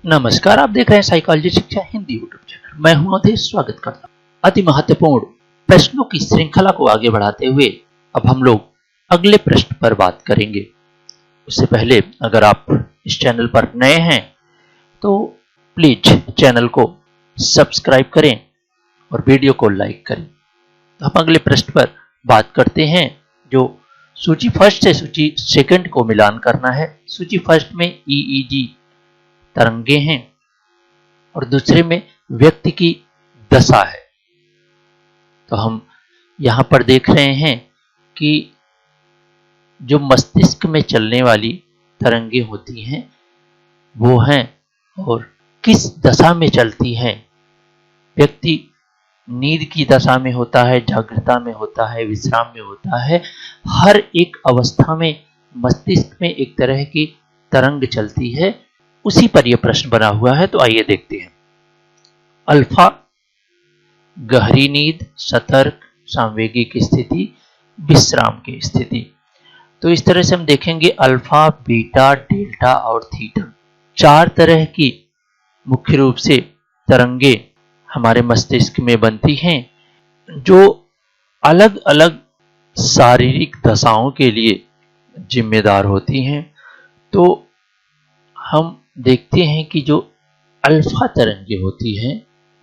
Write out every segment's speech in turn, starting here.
नमस्कार, आप देख रहे हैं साइकोलॉजी शिक्षा हिंदी यूट्यूब चैनल। मैं हूं अवधेश, स्वागत करता हूं। अति महत्वपूर्ण प्रश्नों की श्रृंखला को आगे बढ़ाते हुए अब हम लोग अगले प्रश्न पर बात करेंगे। उससे पहले अगर आप इस चैनल पर नए हैं तो प्लीज चैनल को सब्सक्राइब करें और वीडियो को लाइक करें। तो हम अगले प्रश्न पर बात करते हैं, जो सूची फर्स्ट से सूची सेकंड को मिलान करना है। सूची फर्स्ट में ईईजी तरंगे हैं और दूसरे में व्यक्ति की दशा है। तो हम यहां पर देख रहे हैं कि जो मस्तिष्क में चलने वाली तरंगे होती हैं वो हैं, और किस दशा में चलती हैं। व्यक्ति नींद की दशा में होता है, जागृता में होता है, विश्राम में होता है। हर एक अवस्था में मस्तिष्क में एक तरह की तरंग चलती है। उसी पर यह प्रश्न बना हुआ है, तो आइए देखते हैं। अल्फा गहरी नींद, सतर्क, सांवेगिक स्थिति, विश्राम की स्थिति। तो इस तरह से हम देखेंगे अल्फा, बीटा, डेल्टा और थीटा, चार तरह की मुख्य रूप से तरंगे हमारे मस्तिष्क में बनती हैं, जो अलग अलग शारीरिक दशाओं के लिए जिम्मेदार होती हैं। तो हम देखते हैं कि जो अल्फा तरंगे होती हैं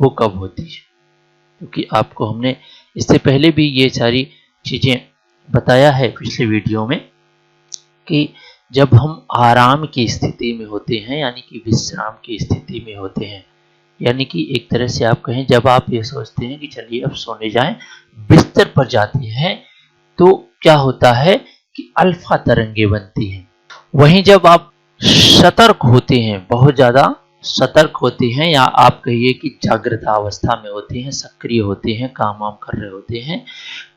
वो कब होती है, क्योंकि आपको हमने इससे पहले भी ये सारी चीजें बताया है पिछले वीडियो में कि जब हम आराम की स्थिति में होते हैं, यानी कि विश्राम की स्थिति में होते हैं, यानी कि एक तरह से आप कहें जब आप ये सोचते हैं कि चलिए अब सोने जाएं, बिस्तर पर जाते हैं, तो क्या होता है कि अल्फा तरंगे बनती हैं। वहीं जब आप सतर्क होते हैं, बहुत ज्यादा सतर्क होते हैं, या आप कहिए कि जागृत अवस्था में होते हैं, सक्रिय होते हैं, काम वाम कर रहे होते हैं,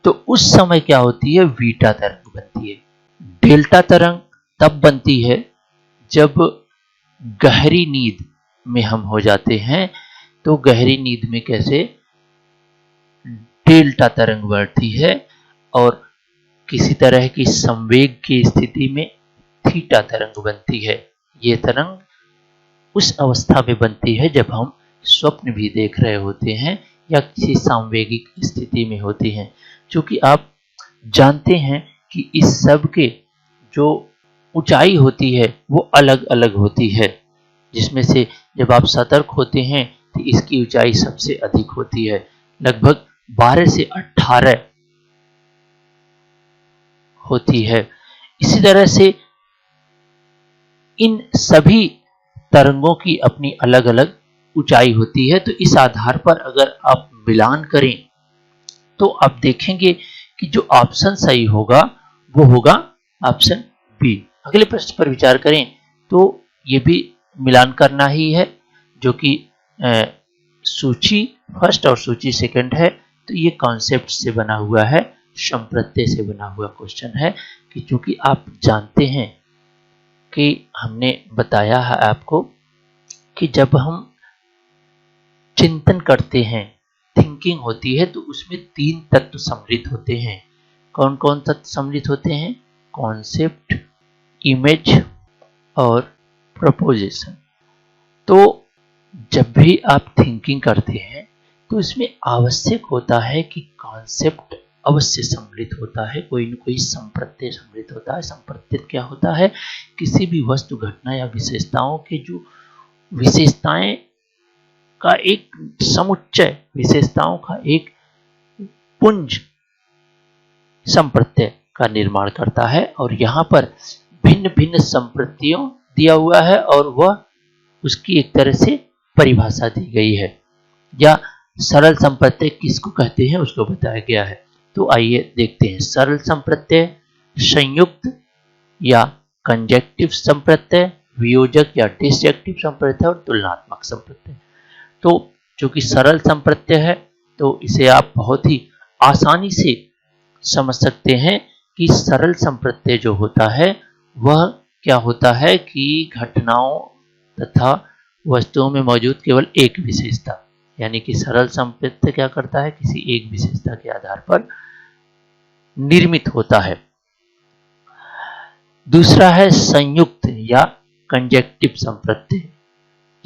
तो उस समय क्या होती है, बीटा तरंग बनती है। डेल्टा तरंग तब बनती है जब गहरी नींद में हम हो जाते हैं। तो गहरी नींद में कैसे डेल्टा तरंग बढ़ती है, और किसी तरह की संवेग की स्थिति में थीटा तरंग बनती है। ये तरंग उस अवस्था में बनती है जब हम स्वप्न भी देख रहे होते हैं या किसी सांवेगिक स्थिति में होते हैं। क्योंकि आप जानते हैं कि इस सब के जो ऊंचाई होती है वो अलग अलग होती है, जिसमें से जब आप सतर्क होते हैं तो इसकी ऊंचाई सबसे अधिक होती है, लगभग 12 से 18 होती है। इसी तरह से इन सभी तरंगों की अपनी अलग अलग ऊंचाई होती है। तो इस आधार पर अगर आप मिलान करें तो आप देखेंगे कि जो ऑप्शन सही होगा वो होगा ऑप्शन बी। अगले प्रश्न पर विचार करें तो ये भी मिलान करना ही है, जो कि सूची फर्स्ट और सूची सेकंड है। तो ये कॉन्सेप्ट से बना हुआ है, संप्रत्यय से बना हुआ क्वेश्चन है, कि चूंकि आप जानते हैं कि हमने बताया है आपको कि जब हम चिंतन करते हैं, थिंकिंग होती है, तो उसमें 3 तत्व सम्मिलित होते हैं। कौन कौन तत्व सम्मिलित होते हैं? कॉन्सेप्ट, इमेज और प्रपोजिशन। तो जब भी आप थिंकिंग करते हैं तो इसमें आवश्यक होता है कि कॉन्सेप्ट अवश्य सम्मिलित होता है, कोई न कोई संप्रत्यय सम्मिलित होता है। संप्रत्यय क्या होता है? किसी भी वस्तु, घटना या विशेषताओं के जो विशेषताएं का एक समुच्चय, विशेषताओं का एक पुंज संप्रत्यय का निर्माण करता है। और यहाँ पर भिन्न भिन्न संप्रत्ययों दिया हुआ है और वह उसकी एक तरह से परिभाषा दी गई है, या सरल संप्रत्यय किसको कहते हैं उसको बताया गया है। तो आइए देखते हैं। सरल संप्रत्यय, संयुक्त या कंजक्टिव संप्रत्यय, वियोजक या डिसजक्टिव संप्रत्यय और तुलनात्मक संप्रत्यय। तो चूंकि सरल संप्रत्यय है तो इसे आप बहुत ही आसानी से समझ सकते हैं कि सरल संप्रत्यय जो होता है वह क्या होता है कि घटनाओं तथा वस्तुओं में मौजूद केवल एक विशेषता, यानी कि सरल संप्रत्यय क्या करता है, किसी एक विशेषता के आधार पर निर्मित होता है। दूसरा है संयुक्त या कंजक्टिव संप्रत्यय।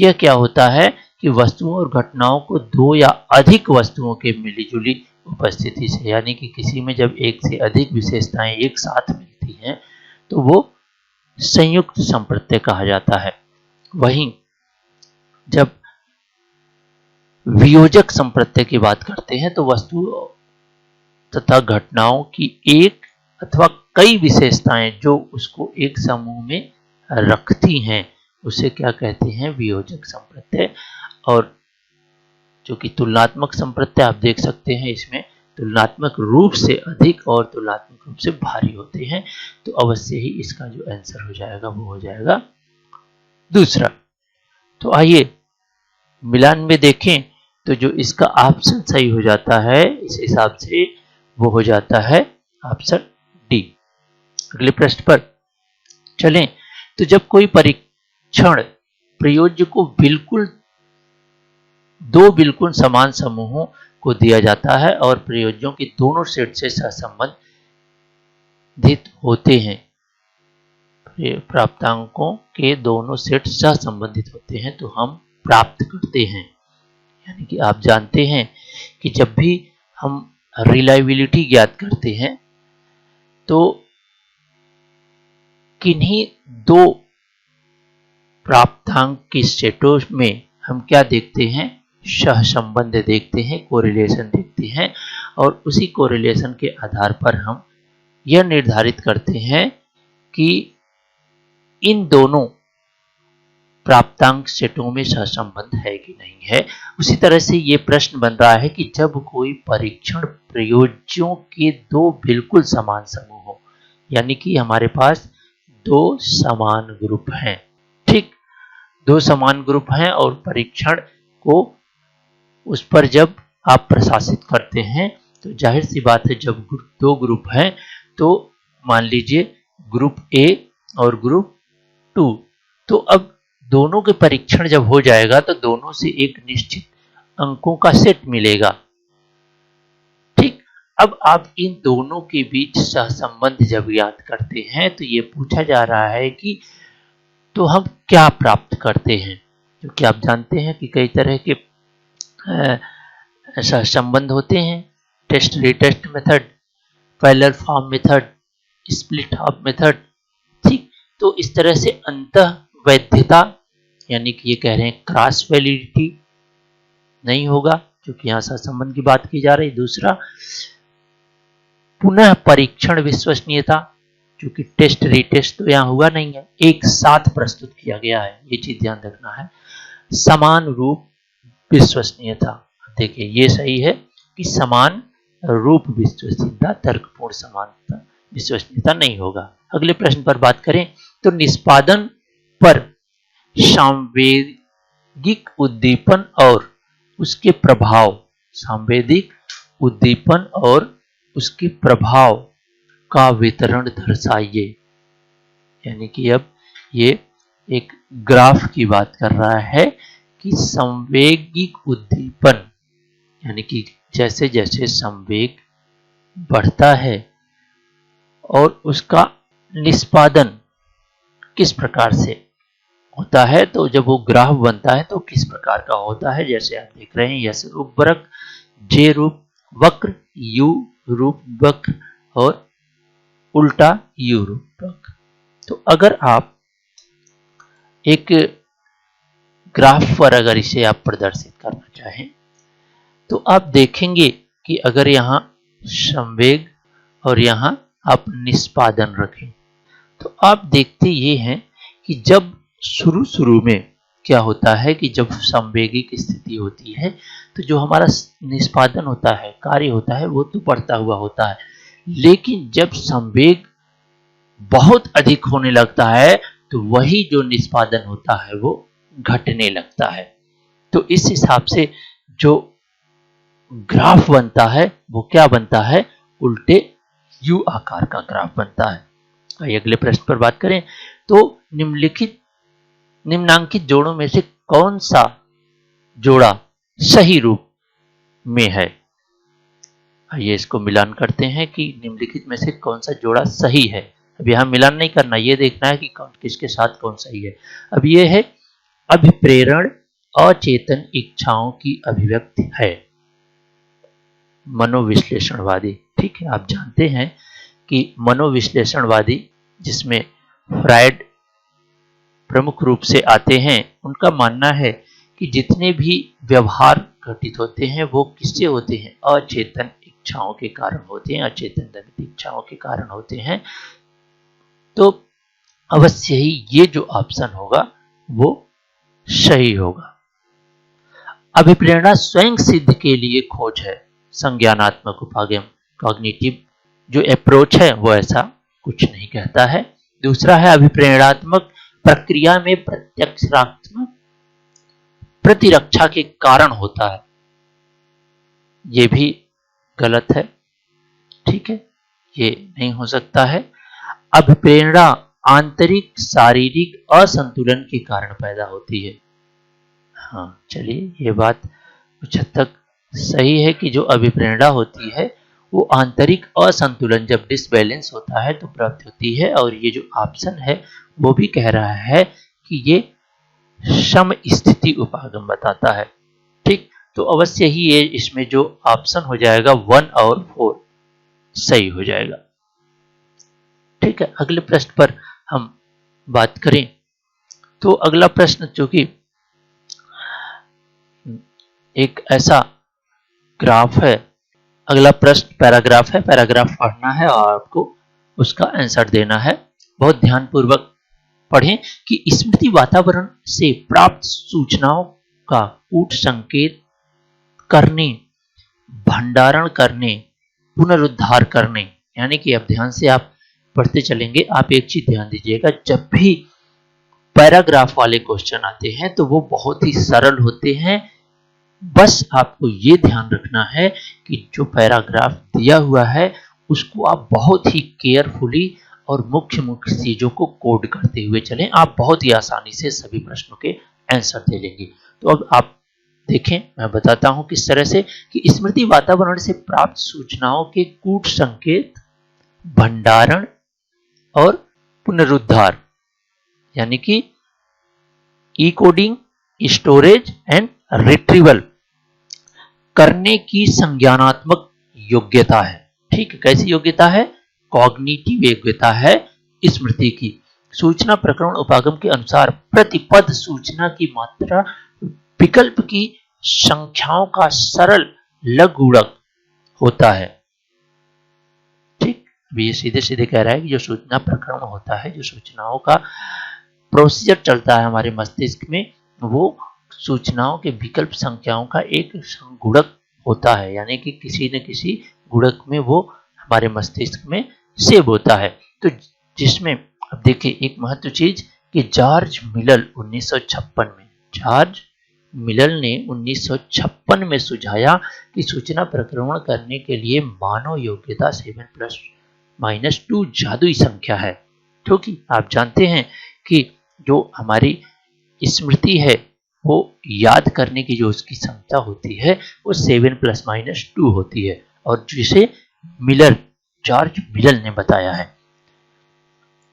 यह क्या होता है कि वस्तुओं और घटनाओं को दो या अधिक वस्तुओं के मिलीजुली उपस्थिति से, यानी कि किसी में जब एक से अधिक विशेषताएं एक साथ मिलती हैं तो वो संयुक्त संप्रत्यय कहा जाता है। वहीं जब वियोजक संप्रत्यय की बात करते हैं तो वस्तु तथा घटनाओं की एक अथवा कई विशेषताएं जो उसको एक समूह में रखती हैं उसे क्या कहते हैं, वियोजक संप्रत्यय। और जो कि तुलनात्मक संप्रत्यय आप देख सकते हैं, इसमें तुलनात्मक रूप से अधिक और तुलनात्मक रूप से भारी होते हैं, तो अवश्य ही इसका जो आंसर हो जाएगा वो हो जाएगा दूसरा। तो आइए मिलान में देखें तो जो इसका ऑप्शन सही हो जाता है इस हिसाब से वो हो जाता है ऑप्शन डी। अगले प्रश्न पर चलें। तो जब कोई परीक्षण प्रयोज्य को दो बिल्कुल समान समूहों को दिया जाता है और प्रयोज्यों के दोनों सेट से सहसंबंधित होते हैं, प्राप्तांकों के दोनों सेट सहसंबंधित होते हैं, तो हम प्राप्त करते हैं। यानी कि आप जानते हैं कि जब भी हम रिलायबिलिटी ज्ञात करते हैं तो किन्हीं दो प्राप्तांक के सेटों में हम क्या देखते हैं, सहसंबंध देखते हैं, कोरिलेशन देखते हैं, और उसी कोरिलेशन के आधार पर हम यह निर्धारित करते हैं कि इन दोनों प्राप्तांक सेटों में सहसंबंध है कि नहीं है। उसी तरह से ये प्रश्न बन रहा है कि जब कोई परीक्षण प्रयोज्यों के दो बिल्कुल समान समूह हो, यानी कि हमारे पास दो समान ग्रुप हैं, ठीक, दो समान ग्रुप हैं और परीक्षण को उस पर जब आप प्रशासित करते हैं तो जाहिर सी बात है जब दो ग्रुप हैं तो मान लीजिए ग्रुप ए और ग्रुप 2, तो अब दोनों के परीक्षण जब हो जाएगा तो दोनों से एक निश्चित अंकों का सेट मिलेगा, ठीक। अब आप इन दोनों के बीच सहसंबंध जब ज्ञात करते हैं तो ये पूछा जा रहा है कि तो हम क्या प्राप्त करते हैं, क्योंकि आप जानते हैं कि कई तरह के सहसंबंध होते हैं, test retest method, parallel form method, split half method, ठीक। तो इस तरह से अंतः वैधता यानी कि ये कह रहे हैं क्रॉस वैलिडिटी नहीं होगा क्योंकि यहां सहसंबंध की बात की जा रही। दूसरा पुनः परीक्षण विश्वसनीयता, क्योंकि टेस्ट रीटेस्ट तो यहां हुआ नहीं है, एक साथ प्रस्तुत किया गया है, ये चीज ध्यान रखना है। समान रूप विश्वसनीयता, देखिए ये सही है कि समान रूप विश्वसनीयता, तर्कपूर्ण समानता विश्वसनीयता नहीं होगा। अगले प्रश्न पर बात करें तो निष्पादन पर सांवेगिक उद्दीपन और उसके प्रभाव, सांवेदिक उद्दीपन और उसके प्रभाव का वितरण दर्शाइए। यानी कि अब ये एक ग्राफ की बात कर रहा है कि संवेगिक उद्दीपन यानी कि जैसे जैसे संवेग बढ़ता है और उसका निष्पादन किस प्रकार से होता है, तो जब वो ग्राफ बनता है तो किस प्रकार का होता है, जैसे आप देख रहे हैं यस रूप वक्र, जे रूप वक्र, यू रूप वक्र और उल्टा यू रूप वक्र। तो अगर आप एक ग्राफ पर अगर इसे आप प्रदर्शित करना चाहें तो आप देखेंगे कि अगर यहां संवेग और यहां आप निष्पादन रखें तो आप देखते ये हैं कि जब शुरू में क्या होता है कि जब संवेगिक स्थिति होती है तो जो हमारा निष्पादन होता है, कार्य होता है, वो तो बढ़ता हुआ होता है, लेकिन जब संवेग बहुत अधिक होने लगता है तो वही जो निष्पादन होता है वो घटने लगता है। तो इस हिसाब से जो ग्राफ बनता है वो क्या बनता है, उल्टे यू आकार का ग्राफ बनता है। आइए अगले प्रश्न पर बात करें तो निम्नांकित जोड़ों में से कौन सा जोड़ा सही रूप में है। आइए इसको मिलान करते हैं कि निम्नलिखित में से कौन सा जोड़ा सही है। अब यहां मिलान नहीं करना, ये देखना है कि किसके साथ कौन सही है। अब ये है अभिप्रेरण अचेतन इच्छाओं की अभिव्यक्ति है। मनोविश्लेषणवादी, ठीक है, आप जानते हैं कि मनोविश्लेषणवादी जिसमें फ्रायड प्रमुख रूप से आते हैं, उनका मानना है कि जितने भी व्यवहार घटित होते हैं वो किससे होते हैं, अचेतन इच्छाओं के कारण होते हैं, अचेतन दमित इच्छाओं के कारण होते हैं। तो अवश्य ही ये जो ऑप्शन होगा वो सही होगा। अभिप्रेरणा स्वयं सिद्ध के लिए खोज है, संज्ञानात्मक उपागम कॉग्निटिव जो अप्रोच है वो ऐसा कुछ नहीं कहता है। दूसरा है अभिप्रेरणात्मक प्रक्रिया में प्रत्यक्षात्मक प्रतिरक्षा के कारण होता है, ये भी गलत है, ठीक है, ये नहीं हो सकता है। अभिप्रेरणा आंतरिक शारीरिक असंतुलन के कारण पैदा होती है। हाँ चलिए, ये बात कुछ हद तक सही है कि जो अभिप्रेरणा होती है वो आंतरिक असंतुलन जब डिसबैलेंस होता है तो प्राप्त होती है, और ये जो ऑप्शन है वो भी कह रहा है कि ये सम स्थिति उपागम बताता है। ठीक, तो अवश्य ही ये इसमें जो ऑप्शन हो जाएगा 1 और 4 सही हो जाएगा। ठीक है, अगले प्रश्न पर हम बात करें तो अगला प्रश्न चूंकि एक ऐसा ग्राफ है, अगला प्रश्न पैराग्राफ है, पैराग्राफ पढ़ना है और आपको उसका आंसर देना है। बहुत ध्यानपूर्वक पढ़ें कि स्मृति वातावरण से प्राप्त सूचनाओं का कूट संकेत करने, भंडारण करने, पुनरुद्धार करने, यानी कि अब ध्यान से आप पढ़ते चलेंगे। आप एक चीज ध्यान दीजिएगा, जब भी पैराग्राफ वाले क्वेश्चन आते हैं तो वो बहुत ही सरल होते हैं। बस आपको ये ध्यान रखना है कि जो पैराग्राफ दिया हुआ है उसको आप बहुत ही केयरफुली और मुख्य मुख्य चीजों को कोड करते हुए चलें, आप बहुत ही आसानी से सभी प्रश्नों के आंसर दे लेंगे। तो अब आप देखें, मैं बताता हूं किस तरह से कि स्मृति वातावरण से प्राप्त सूचनाओं के कूट संकेत, भंडारण और पुनरुद्धार, यानी कि इकोडिंग, स्टोरेज एंड रिट्रीवल करने की संज्ञानात्मक योग्यता है। ठीक है, कैसी योग्यता है? कॉग्निटिव योग्यता है स्मृति की। सूचना प्रकरण उपागम के अनुसार प्रतिपद सूचना की मात्रा विकल्प की संख्याओं का सरल लघुगणक होता है। ठीक, अभी ये सीधे सीधे कह रहा है कि जो सूचना प्रकरण होता है, जो सूचनाओं का प्रोसीजर चलता है हमारे मस्तिष्क में, वो सूचनाओं के विकल्प संख्याओं का एक गुणक होता है, यानी कि किसी न किसी गुणक में वो हमारे मस्तिष्क में सेव होता है। तो जिसमें अब देखिए एक महत्व चीज कि जॉर्ज मिलर 1956 में, जॉर्ज मिलर ने 1956 में सुझाया कि सूचना प्रक्रमण करने के लिए मानव योग्यता 7+-2 जादुई संख्या है, क्योंकि आप जानते हैं कि जो हमारी स्मृति है वो याद करने की जो उसकी क्षमता होती है वो 7+-2 होती है, और जिसे मिलर, जॉर्ज मिलर ने बताया है।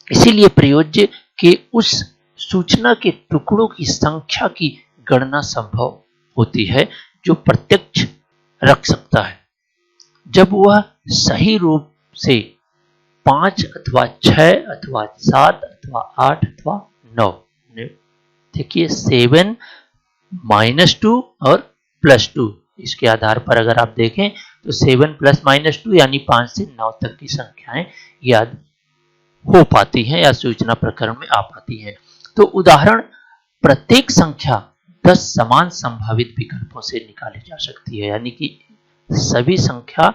इसीलिए प्रयोज्य के उस सूचना के टुकड़ों की संख्या की गणना संभव होती है जो प्रत्यक्ष रख सकता है, जब वह सही रूप से 5 अथवा 6 अथवा 7 अथवा 8 अथवा 9, देखिए 7-2 और +2, इसके आधार पर अगर आप देखें तो 7+-2 यानी 5 से 9 तक की संख्याएं याद हो पाती हैं या सूचना प्रकरण में आ पाती हैं। तो उदाहरण, प्रत्येक संख्या 10 समान संभावित विकल्पों से निकाली जा सकती है, यानी कि सभी संख्या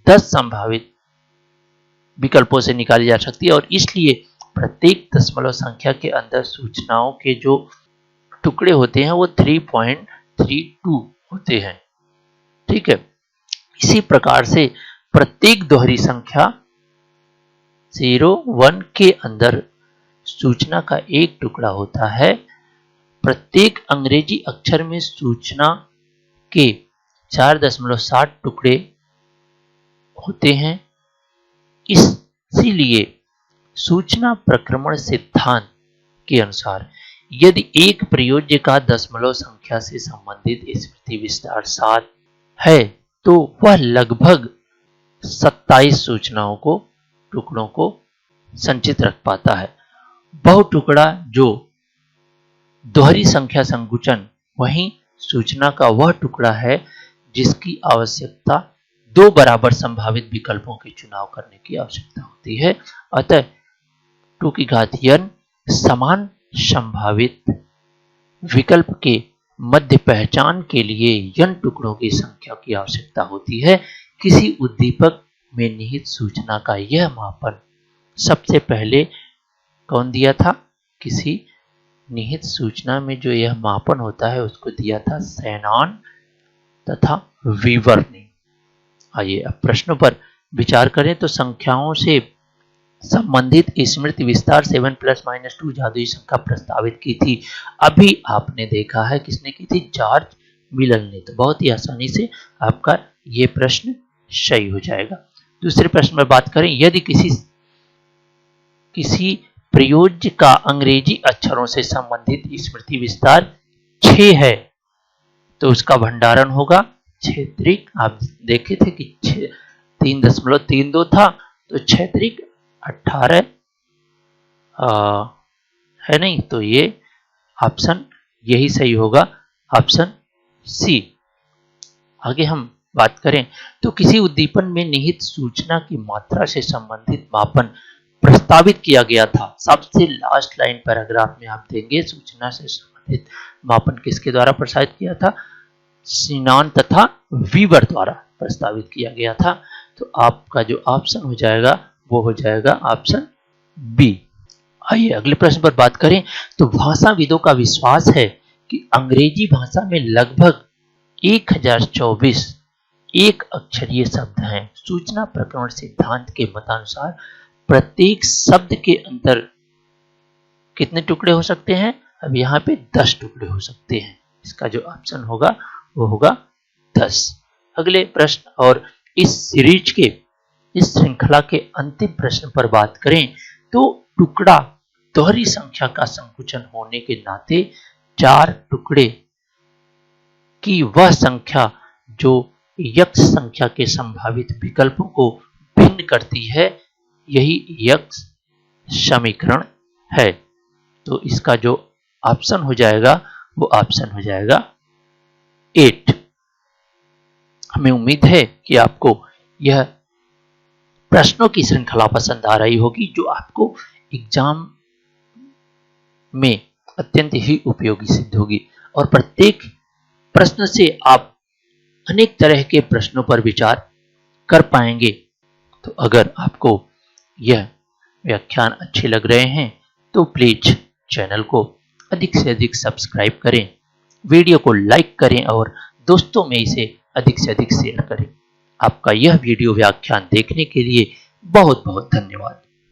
10 संभावित विकल्पों से निकाली जा सकती है, और इसलिए प्रत्येक दशमलव संख्या के अंदर सूचनाओं के जो टुकड़े होते हैं वो 3.32 होते हैं। ठीक है, इसी प्रकार से प्रत्येक दोहरी संख्या 0-1 के अंदर सूचना का एक टुकड़ा होता है। प्रत्येक अंग्रेजी अक्षर में सूचना के 4.7 टुकड़े होते हैं। इसीलिए सूचना प्रक्रमण सिद्धांत के अनुसार यदि एक प्रयोज्य का दशमलव संख्या से संबंधित स्मृति विस्तार 7 है तो वह लगभग 27 सूचनाओं को टुकड़ों को संचित रख पाता है। बहुटुकड़ा जो दोहरी संख्या संकुचन वही सूचना का वह टुकड़ा है जिसकी आवश्यकता 2 बराबर संभावित विकल्पों के चुनाव करने की आवश्यकता होती है। अतः 2 की घात n समान संभावित विकल्प के मध्य पहचान के लिए n टुकड़ों की संख्या की आवश्यकता होती है। किसी उद्दीपक में निहित सूचना का यह मापन सबसे पहले कौन दिया था? किसी निहित सूचना में जो यह मापन होता है उसको दिया था शैनॉन तथा वीवर ने। आइए अब प्रश्नों पर विचार करें। तो संख्याओं से संबंधित स्मृति विस्तार 7 ± 2 जादुई संख्या प्रस्तावित की थी। अभी आपने देखा है किसने की थी? जॉर्ज मिलर ने। तो बहुत ही आसानी से आपका ये प्रश्न सही हो जाएगा। दूसरे प्रश्न में बात करें, यदि किसी प्रयोज्य का अंग्रेजी अक्षरों से संबंधित स्मृति विस्तार 6 है तो उसका भंडारण होगा क्षेत्रिक। आप देखे थे कि 3.32 था तो क्षेत्रिक 18 है नहीं, तो ये ऑप्शन यही सही होगा, ऑप्शन सी। आगे हम बात करें तो किसी उद्दीपन में निहित सूचना की मात्रा से संबंधित मापन प्रस्तावित किया गया था। सबसे लास्ट लाइन पैराग्राफ में आप देंगे सूचना से संबंधित मापन किसके द्वारा प्रस्तावित किया था? शैनॉन तथा वीवर द्वारा प्रस्तावित किया गया था। तो आपका जो ऑप्शन हो जाएगा वो हो जाएगा ऑप्शन बी। आइए अगले प्रश्न पर बात करें। तो भाषाविदों का विश्वास है कि अंग्रेजी भाषा में लगभग 1024 एक अक्षरीय शब्द हैं। सूचना प्रकरण सिद्धांत के मतानुसार प्रत्येक शब्द के अंदर कितने टुकड़े हो सकते हैं? अब यहाँ पे 10 टुकड़े हो सकते हैं। इसका जो ऑप्शन होगा वो होगा 10। अगले प्रश्न और इस सीरीज के इस श्रृंखला के अंतिम प्रश्न पर बात करें तो टुकड़ा दोहरी संख्या का संकुचन होने के नाते 4 टुकड़े की वह संख्या जो यक्ष संख्या के संभावित विकल्पों को भिन्न करती है, यही यक्ष समीकरण है। तो इसका जो ऑप्शन हो जाएगा वो ऑप्शन हो जाएगा 8। हमें उम्मीद है कि आपको यह प्रश्नों की श्रृंखला पसंद आ रही होगी जो आपको एग्जाम में अत्यंत ही उपयोगी सिद्ध होगी और प्रत्येक प्रश्न से आप अनेक तरह के प्रश्नों पर विचार कर पाएंगे। तो अगर आपको यह व्याख्यान अच्छे लग रहे हैं तो प्लीज चैनल को अधिक से अधिक सब्सक्राइब करें, वीडियो को लाइक करें और दोस्तों में इसे अधिक से अधिक शेयर करें। आपका यह वीडियो व्याख्यान देखने के लिए बहुत बहुत धन्यवाद।